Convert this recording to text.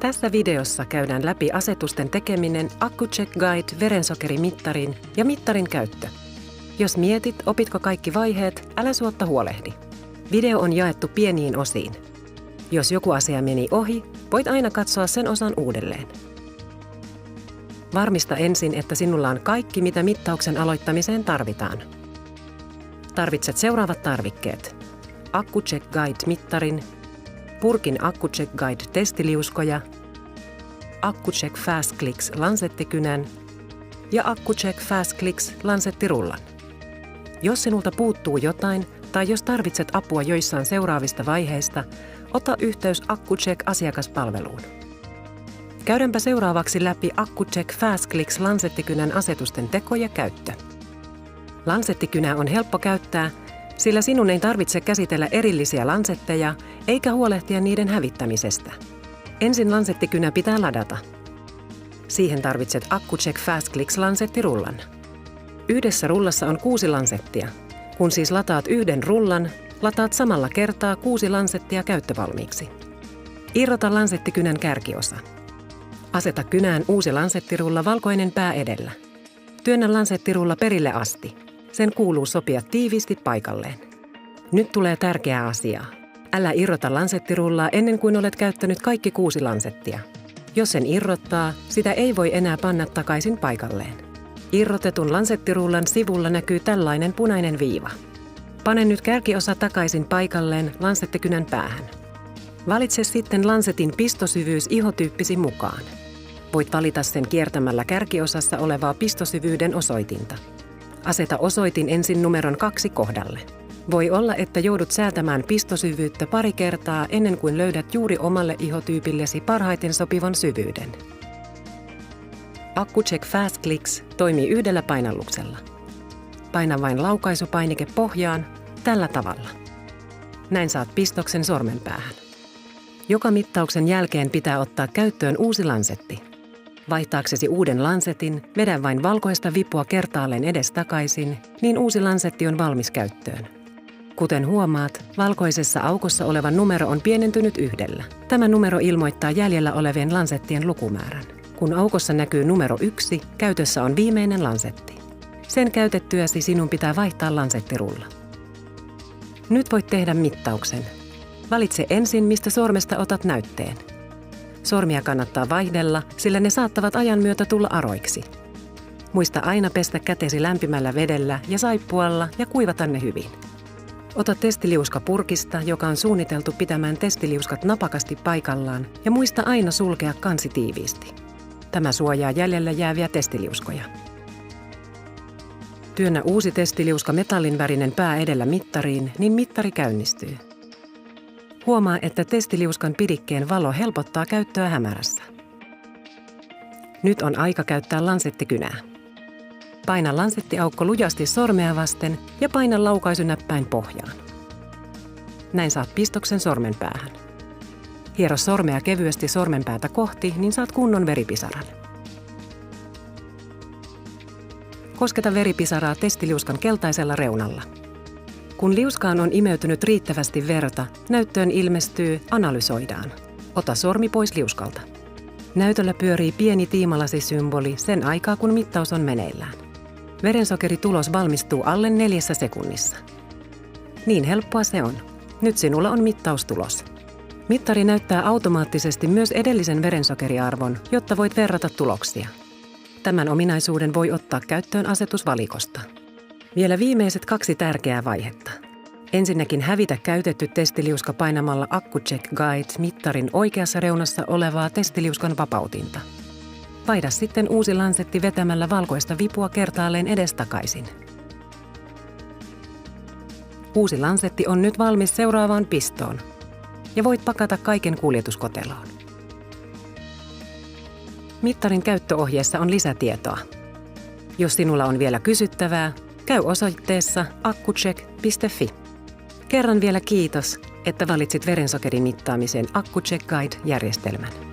Tässä videossa käydään läpi asetusten tekeminen, AccuCheck Guide, verensokerimittarin ja mittarin käyttö. Jos mietit, opitko kaikki vaiheet, älä suotta huolehdi. Video on jaettu pieniin osiin. Jos joku asia meni ohi, voit aina katsoa sen osan uudelleen. Varmista ensin, että sinulla on kaikki, mitä mittauksen aloittamiseen tarvitaan. Tarvitset seuraavat tarvikkeet: AccuCheck Guide-mittarin, purkin AccuCheck Guide-testiliuskoja, AccuCheck Fast Clicks lansettikynän ja AccuCheck Fast Clicks lansettirullan. Jos sinulta puuttuu jotain tai jos tarvitset apua joissain seuraavista vaiheista, ota yhteys AccuCheck-asiakaspalveluun. Käydäänpä seuraavaksi läpi AccuCheck Fast Clicks lansettikynän asetusten teko ja käyttö. Lansettikynä on helppo käyttää, sillä sinun ei tarvitse käsitellä erillisiä lansetteja eikä huolehtia niiden hävittämisestä. Ensin lansettikynä pitää ladata. Siihen tarvitset AccuCheck Fast Clicks lansettirullan. Yhdessä rullassa on 6 lansettia. Kun siis lataat yhden rullan, lataat samalla kertaa 6 lansettia käyttövalmiiksi. Irrota lansettikynän kärkiosa. Aseta kynään uusi lansettirulla valkoinen pää edellä. Työnnä lansettirulla perille asti. Sen kuuluu sopia tiiviisti paikalleen. Nyt tulee tärkeä asia. Älä irrota lansettirullaa ennen kuin olet käyttänyt kaikki 6 lansettia. Jos sen irrottaa, sitä ei voi enää panna takaisin paikalleen. Irrotetun lansettirullan sivulla näkyy tällainen punainen viiva. Pane nyt kärkiosa takaisin paikalleen lansettikynän päähän. Valitse sitten lansetin pistosyvyys ihotyyppisi mukaan. Voit valita sen kiertämällä kärkiosassa olevaa pistosyvyyden osoitinta. Aseta osoitin ensin numeron 2 kohdalle. Voi olla, että joudut säätämään pistosyvyyttä pari kertaa ennen kuin löydät juuri omalle ihotyypillesi parhaiten sopivan syvyyden. AccuCheck Fast Clicks toimii yhdellä painalluksella. Paina vain laukaisupainike pohjaan tällä tavalla. Näin saat pistoksen sormenpäähän. Joka mittauksen jälkeen pitää ottaa käyttöön uusi lansetti. Vaihtaaksesi uuden lansetin, vedä vain valkoista vipua kertaalleen edestakaisin, niin uusi lansetti on valmis käyttöön. Kuten huomaat, valkoisessa aukossa oleva numero on pienentynyt 1. Tämä numero ilmoittaa jäljellä olevien lansettien lukumäärän. Kun aukossa näkyy numero 1, käytössä on viimeinen lansetti. Sen käytettyäsi sinun pitää vaihtaa lansettirulla. Nyt voit tehdä mittauksen. Valitse ensin, mistä sormesta otat näytteen. Sormia kannattaa vaihdella, sillä ne saattavat ajan myötä tulla aroiksi. Muista aina pestä kätesi lämpimällä vedellä ja saippualla ja kuivata ne hyvin. Ota testiliuska purkista, joka on suunniteltu pitämään testiliuskat napakasti paikallaan, ja muista aina sulkea kansi tiiviisti. Tämä suojaa jäljellä jääviä testiliuskoja. Työnnä uusi testiliuska metallinvärinen pää edellä mittariin, niin mittari käynnistyy. Huomaa, että testiliuskan pidikkeen valo helpottaa käyttöä hämärässä. Nyt on aika käyttää lansettikynää. Paina lansettiaukko lujasti sormea vasten ja paina laukaisunäppäin pohjaan. Näin saat pistoksen sormenpäähän. Hiero sormea kevyesti sormenpäätä kohti, niin saat kunnon veripisaran. Kosketa veripisaraa testiliuskan keltaisella reunalla. Kun liuskaan on imeytynyt riittävästi verta, näyttöön ilmestyy analysoidaan. Ota sormi pois liuskalta. Näytöllä pyörii pieni tiimalasisymboli sen aikaa, kun mittaus on meneillään. Verensokeritulos valmistuu alle 4 sekunnissa. Niin helppoa se on. Nyt sinulla on mittaustulos. Mittari näyttää automaattisesti myös edellisen verensokeriarvon, jotta voit verrata tuloksia. Tämän ominaisuuden voi ottaa käyttöön asetusvalikosta. Vielä viimeiset 2 tärkeää vaihetta. Ensinnäkin hävitä käytetty testiliuska painamalla AccuCheck Guide-mittarin oikeassa reunassa olevaa testiliuskan vapautinta. Vaihda sitten uusi lansetti vetämällä valkoista vipua kertaalleen edestakaisin. Uusi lansetti on nyt valmis seuraavaan pistoon ja voit pakata kaiken kuljetuskoteloon. Mittarin käyttöohjeessa on lisätietoa. Jos sinulla on vielä kysyttävää, käy osoitteessa accucheck.fi. Kerran vielä kiitos, että valitsit verensokerin mittaamiseen AccuCheck Guide-järjestelmän.